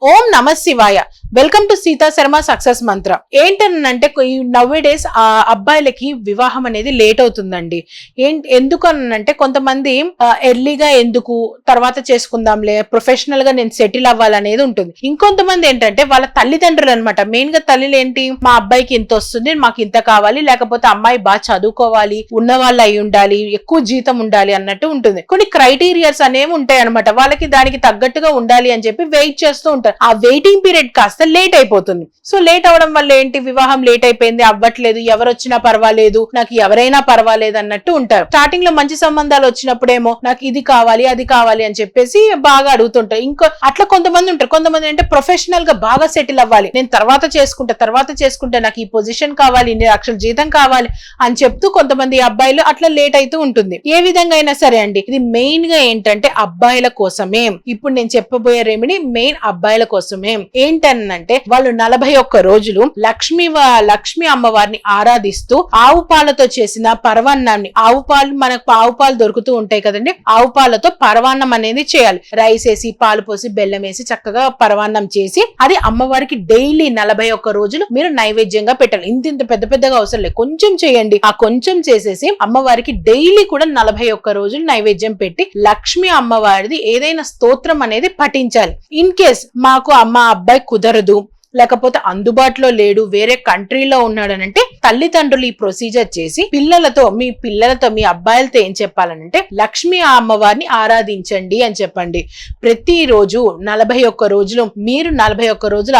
ఓం నమ శివాయ. Welcome to Sita Sharma success మంత్ర. ఏంటనంటే నవ్వే డేస్ ఆ అబ్బాయిలకి వివాహం అనేది లేట్ అవుతుందండి. ఎందుకు అనంటే కొంతమంది ఎర్లీగా ఎందుకు తర్వాత చేసుకుందాంలే, ప్రొఫెషనల్ గా నేను సెటిల్ అవ్వాలనేది ఉంటుంది. ఇంకొంతమంది ఏంటంటే వాళ్ళ తల్లిదండ్రులు అనమాట. మెయిన్ గా తల్లిలు ఏంటి, మా అబ్బాయికి ఇంత వస్తుంది, మాకు ఇంత కావాలి, లేకపోతే అమ్మాయి బాగా చదువుకోవాలి, ఉన్న వాళ్ళు అయి ఉండాలి, ఎక్కువ జీతం ఉండాలి అన్నట్టు ఉంటుంది. కొన్ని క్రైటీరియాస్ అనేవి ఉంటాయి అనమాట. వాళ్ళకి దానికి తగ్గట్టుగా ఉండాలి అని చెప్పి వెయిట్ చేస్తూ ఉంటారు. ఆ వెయిటింగ్ పీరియడ్ కాస్త లేట్ అయిపోతుంది. సో లేట్ అవడం వల్ల ఏంటి, వివాహం లేట్ అయిపోయింది, అవ్వట్లేదు, ఎవరు వచ్చినా పర్వాలేదు, నాకు ఎవరైనా పర్వాలేదు అన్నట్టు ఉంటారు. స్టార్టింగ్ లో మంచి సంబంధాలు వచ్చినప్పుడేమో నాకు ఇది కావాలి అది కావాలి అని చెప్పేసి బాగా అడుగుతుంటారు. ఇంకో అట్లా కొంతమంది ఉంటారు. కొంతమంది అంటే ప్రొఫెషనల్ గా బాగా సెటిల్ అవ్వాలి, నేను తర్వాత చేసుకుంటా నాకు ఈ పొజిషన్ కావాలి, ఇన్ని లక్షల జీతం కావాలి అని చెప్తూ కొంతమంది అబ్బాయిలు అట్లా లేట్ అవుతూ ఉంటుంది. ఏ విధంగా అయినా సరే అండి, ఇది మెయిన్ గా ఏంటంటే అబ్బాయిల కోసమే. ఇప్పుడు నేను చెప్పబోయే రెమెడీ మెయిన్ అబ్బాయిల కోసమే. ఏంటనంటే వాళ్ళు 41 రోజులు లక్ష్మి అమ్మవారిని ఆరాధిస్తూ ఆవు పాలతో చేసిన పరవాన్నాన్ని, మనకు ఆవు పాలు దొరుకుతూ ఉంటాయి కదండి, ఆవు పాలతో పరవాన్నం అనేది చేయాలి. రైస్ వేసి, పాలు పోసి, బెల్లం వేసి చక్కగా పరవాన్నం చేసి అది అమ్మవారికి డైలీ 41 రోజులు మీరు నైవేద్యంగా పెట్టాలి. ఇంత పెద్దగా అవసరం లేదు, కొంచెం చేయండి. ఆ కొంచెం చేసేసి అమ్మవారికి డైలీ కూడా 41 రోజులు నైవేద్యం పెట్టి లక్ష్మి అమ్మవారిది ఏదైనా స్తోత్రం అనేది పఠించాలి. ఇన్ కేస్ మాకు అబ్బాయి కుదరదు, లేకపోతే అందుబాటులో లేడు, వేరే కంట్రీలో ఉన్నాడనంటే తల్లిదండ్రులు ఈ ప్రొసీజర్ చేసి మీ అబ్బాయిలతో ఏం చెప్పాలనంటే లక్ష్మీ అమ్మవారిని ఆరాధించండి అని చెప్పండి. ప్రతిరోజు 41 రోజులు మీరు 41 రోజులు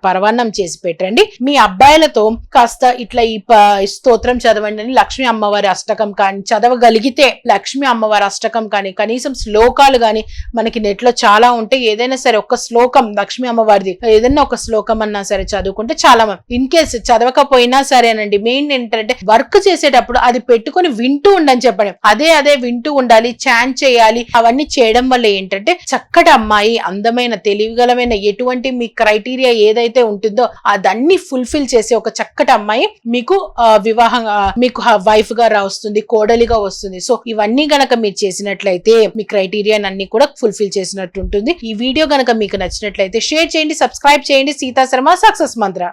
పరవాన్నం చేసి పెట్టండి. మీ అబ్బాయిలతో కాస్త ఇట్లా ఈ స్తోత్రం చదవండి అని, లక్ష్మీ అమ్మవారి అష్టకం కానీ చదవగలిగితే లక్ష్మీ అమ్మవారి అష్టకం కానీ, కనీసం శ్లోకాలు కానీ మనకి నెట్ లో చాలా ఉంటాయి. ఏదైనా సరే ఒక శ్లోకం లక్ష్మీ అమ్మవారిది ఏదైనా ఒక శ్లోకం అన్నా సరే చదువుకుంటే చాలా. ఇన్ కేసు చదవకపోయినా సరేనండి, మెయిన్ ఏంటంటే వర్క్ చేసేటప్పుడు అది పెట్టుకొని వింటూ ఉండని చెప్పండి. అదే వింటూ ఉండాలి, చాంట్ చేయాలి. అవన్నీ చేయడం వల్ల ఏంటంటే చక్కటి అమ్మాయి, అందమైన, తెలివిగలమైన, ఎటువంటి మీ క్రైటీరియా ఏదైతే ఉంటుందో అదన్నీ ఫుల్ఫిల్ చేసే ఒక చక్కటి అమ్మాయి మీకు వివాహం, మీకు వైఫ్ గా వస్తుంది, కోడలిగా వస్తుంది. సో ఇవన్నీ గనక మీరు చేసినట్లయితే మీ క్రైటీరియా అన్ని కూడా ఫుల్ఫిల్ చేసినట్టు ఉంటుంది. ఈ వీడియో గనక మీకు నచ్చినట్లయితే షేర్ చేయండి, సబ్స్క్రైబ్ చేయండి. సీతా శర్మ సక్సెస్ మంత్ర.